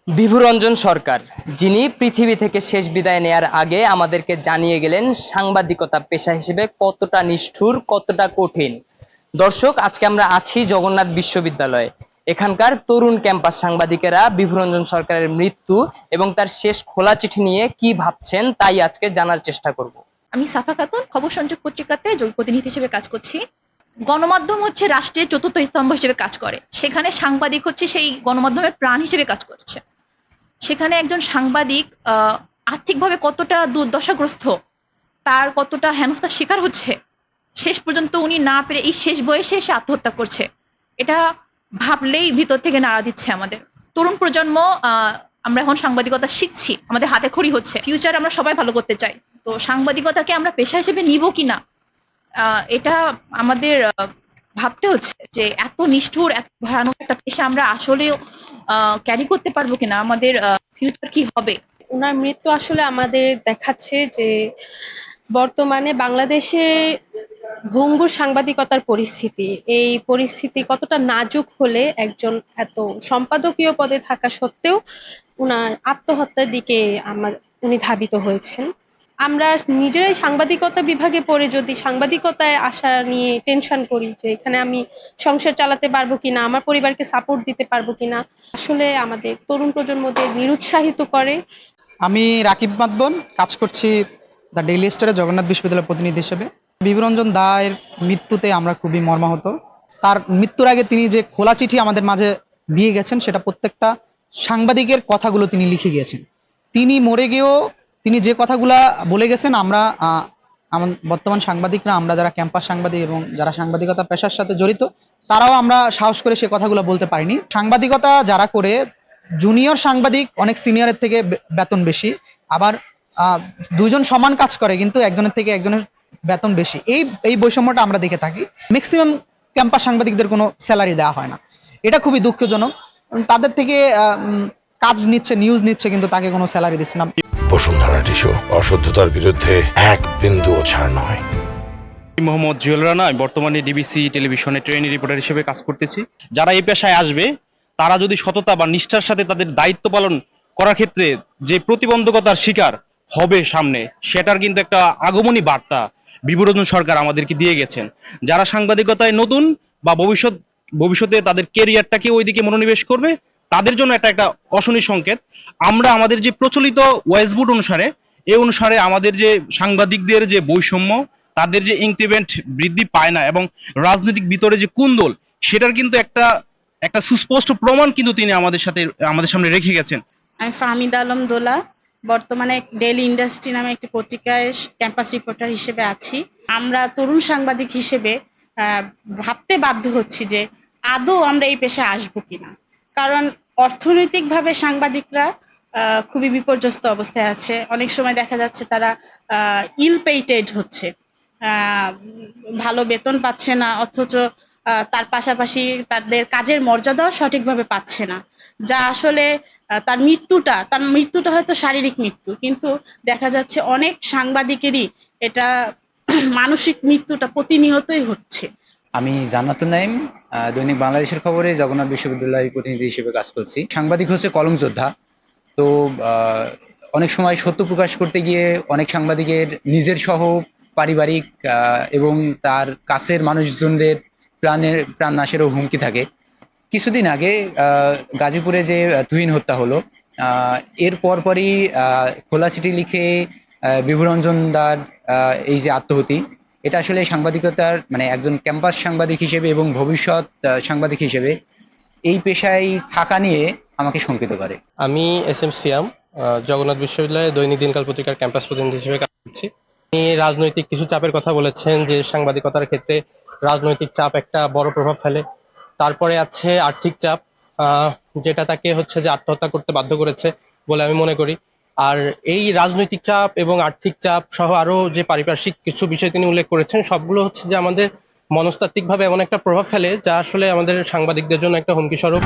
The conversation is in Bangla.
বিভুরঞ্জন সরকার, যিনি পৃথিবী থেকে শেষ বিদায় নেয়ার আগে আমাদেরকে জানিয়ে গেলেন সাংবাদিকতা পেশা হিসেবে কতটা নিষ্ঠুর, কতটা কঠিন। দর্শক, আজকে আমরা আছি জগন্নাথ বিশ্ববিদ্যালয়ে। এখানকার তরুণ ক্যাম্পাস সাংবাদিকেরা বিভুরঞ্জন সরকারের মৃত্যু এবং তার শেষ খোলা চিঠি নিয়ে কি ভাবছেন তাই আজকে জানার চেষ্টা করব। আমি সাফা খাতুন, খবর সংযোগ পত্রিকাতে প্রতিনিধি হিসেবে কাজ করছি। গণমাধ্যম হচ্ছে রাষ্ট্রের চতুর্থ স্তম্ভ হিসেবে কাজ করে, সেখানে সাংবাদিক হচ্ছে সেই গণমাধ্যমের প্রাণ হিসেবে কাজ করছে। সেখানে একজন সাংবাদিক আর্থিকভাবে কতটা দুর্দশাগ্রস্ত, তার কতটা হেনস্থার শিকার হচ্ছে, শেষ পর্যন্ত উনি না পেরে এই শেষ বয়সে এসে আত্মহত্যা করছে, এটা ভাবলেই ভিতর থেকে নাড়া দিচ্ছে আমাদের তরুণ প্রজন্ম। আমরা এখন সাংবাদিকতা শিখছি, আমাদের হাতে খড়ি হচ্ছে, ফিউচার আমরা সবাই ভালো করতে চাই। তো সাংবাদিকতাকে আমরা পেশা হিসেবে নিব কিনা, এটা আমাদের ভাবতে হচ্ছে যে এত নিষ্ঠুর, এত ভয়ানক একটা পেশা আমরা আসলেও ক্যারি করতে পারবো কিনা, আমাদের ফিউচার কি হবে। উনার মৃত্যু আসলে আমাদের দেখাচ্ছে যে বর্তমানে বাংলাদেশে ভঙ্গুর সাংবাদিকতার পরিস্থিতি, এই পরিস্থিতি কতটা নাজুক হলে একজন এত সম্পাদকীয় পদে থাকা সত্ত্বেও উনার আত্মহত্যার দিকে উনি ধাবিত হয়েছেন। আমরা নিজেরাই সাংবাদিকতা বিভাগে পড়ে যদি সাংবাদিকতায় আসা নিয়ে টেনশন করি যে এখানে আমি সংসার চালাতে পারবো কিনা, আমার পরিবারকে সাপোর্ট দিতে পারবো কিনা, আসলে আমাদের তরুণ প্রজন্মদের নিরুৎসাহিত করে। আমি রাকিব মাদবন, কাজ করছি দ্য ডেইলি স্টারে জগন্নাথ বিশ্ববিদ্যালয়ের প্রতিনিধি হিসেবে। বিভুরঞ্জন দায়ের মৃত্যুতে আমরা খুবই মর্মাহত। তার মৃত্যুর আগে তিনি যে খোলা চিঠি আমাদের মাঝে দিয়ে গেছেন, সেটা প্রত্যেকটা সাংবাদিকের কথাগুলো তিনি লিখে গিয়েছেন। তিনি মরে গিয়েও তিনি যে কথাগুলা বলে গেছেন, আমরা বর্তমান সাংবাদিকরা, আমরা যারা ক্যাম্পাস সাংবাদিক এবং যারা সাংবাদিকতা পেশার সাথে জড়িত, তারাও আমরা সাহস করে সে কথাগুলো বলতে পারিনি। সাংবাদিকতা যারা করে, জুনিয়র সাংবাদিক অনেক সিনিয়রের থেকে বেতন বেশি, আবার দুইজন সমান কাজ করে কিন্তু একজনের থেকে একজনের বেতন বেশি। এই বৈষম্যটা আমরা দেখে থাকি। ম্যাক্সিমাম ক্যাম্পাস সাংবাদিকদের কোনো স্যালারি দেওয়া হয় না, এটা খুবই দুঃখজনক। তাদের থেকে কাজ নিচ্ছে, নিউজ নিচ্ছে, কিন্তু তাকে কোনো স্যালারি দিচ্ছে না। বসুন্ধরা টিস্যু, অশুদ্ধতার বিরুদ্ধে এক বিন্দুও ছাড় নয়। মোহাম্মদ জুয়েল রানা, আমি বর্তমানে ডিবিসি টেলিভিশনে ট্রেনি রিপোর্টার হিসেবে কাজ করতেছি। যারা এই পেশায় আসবে তারা যদি সততা বা নিষ্ঠার সাথে তাদের দায়িত্ব পালন করার ক্ষেত্রে যে প্রতিবন্ধকতার শিকার হবে সামনে, সেটার কিন্তু একটা আগমনী বার্তা বিভুরঞ্জন সরকার আমাদেরকে দিয়ে গেছেন। যারা সাংবাদিকতায় নতুন বা ভবিষ্যতে তাদের কেরিয়ারটাকে ওইদিকে মনোনিবেশ করবে, তাদের জন্য একটা অশনি সংকেত। আমরা আমাদের যে প্রচলিত ওয়েসবুট অনুসারে, এই অনুসারে আমাদের যে সাংবাদিকদের যে বৈষম্য, তাদের যে ইনক্রিমেন্ট বৃদ্ধি পায় না এবং রাজনৈতিক ভিতরে যে কুন্দল, সেটার কিন্তু একটা সুস্পষ্ট প্রমাণ কিন্তু তিনি আমাদের সামনে রেখে গেছেন। আমি ফাহমিদা আলম দোলা, বর্তমানে ডেইলি ইন্ডাস্ট্রি নামে একটি পত্রিকায় ক্যাম্পাস রিপোর্টার হিসেবে আছি। আমরা তরুণ সাংবাদিক হিসেবে ভাবতে বাধ্য হচ্ছি যে আদৌ আমরা এই পেশায় আসবো কিনা, কারণ অর্থনৈতিকভাবে সাংবাদিকরা খুবই বিপর্যস্ত অবস্থায় আছে। অনেক সময় দেখা যাচ্ছে তারা ইল পেইটেড হচ্ছে, ভালো বেতন পাচ্ছে না, অথচ তার পাশাপাশি তাদের কাজের মর্যাদাও সঠিকভাবে পাচ্ছে না, যা আসলে তার মৃত্যুটা হয়তো শারীরিক মৃত্যু, কিন্তু দেখা যাচ্ছে অনেক সাংবাদিকেরই এটা মানসিক মৃত্যুটা প্রতিনিয়তই হচ্ছে। আমি জান্নাতুন নাইম, দৈনিক বাংলাদেশের খবরে জগন্নাথ বিশ্ববিদ্যালয়ের প্রতিনিধি হিসেবে কাজ করছি। সাংবাদিক হচ্ছে কলম যোদ্ধা। তো অনেক সময় সত্য প্রকাশ করতে গিয়ে অনেক সাংবাদিকের নিজের সহ পারিবারিক এবং তার কাছের মানুষজনদের প্রাণ নাশেরও হুমকি থাকে। কিছুদিন আগে গাজীপুরে যে তুহিন হত্যা হলো, এর পরপরই খোলা চিঠি লিখে বিভুরঞ্জন দার এই যে আত্মহত্যা, এটা আসলে সাংবাদিকতার মানে একজন ক্যাম্পাস সাংবাদিক হিসেবে এবং ভবিষ্যৎ সাংবাদিক হিসেবে এই পেশায় থাকা নিয়ে আমাকে শঙ্কিত করে। আমি এস.এম. সিয়াম, জগন্নাথ বিশ্ববিদ্যালয়ে দৈনিক দিনকাল পত্রিকার ক্যাম্পাস প্রতিনিধি হিসেবে কাজ করছি। তিনি রাজনৈতিক কিছু চাপের কথা বলেছেন, যে সাংবাদিকতার ক্ষেত্রে রাজনৈতিক চাপ একটা বড় প্রভাব ফেলে। তারপরে আছে আর্থিক চাপ, যেটা তাকে হচ্ছে যে আত্মহত্যা করতে বাধ্য করেছে বলে আমি মনে করি। আর এই রাজনৈতিক চাপ এবং আর্থিক চাপ সহ আরো যে পারিপার্শ্বিক কিছু বিষয় তিনি উল্লেখ করেছেন, সবগুলো হচ্ছে যে আমাদের মনস্তাত্ত্বিকভাবে এমন একটা প্রভাব ফেলে যা আসলে আমাদের সাংবাদিকদের জন্য একটা হুমকি স্বরূপ।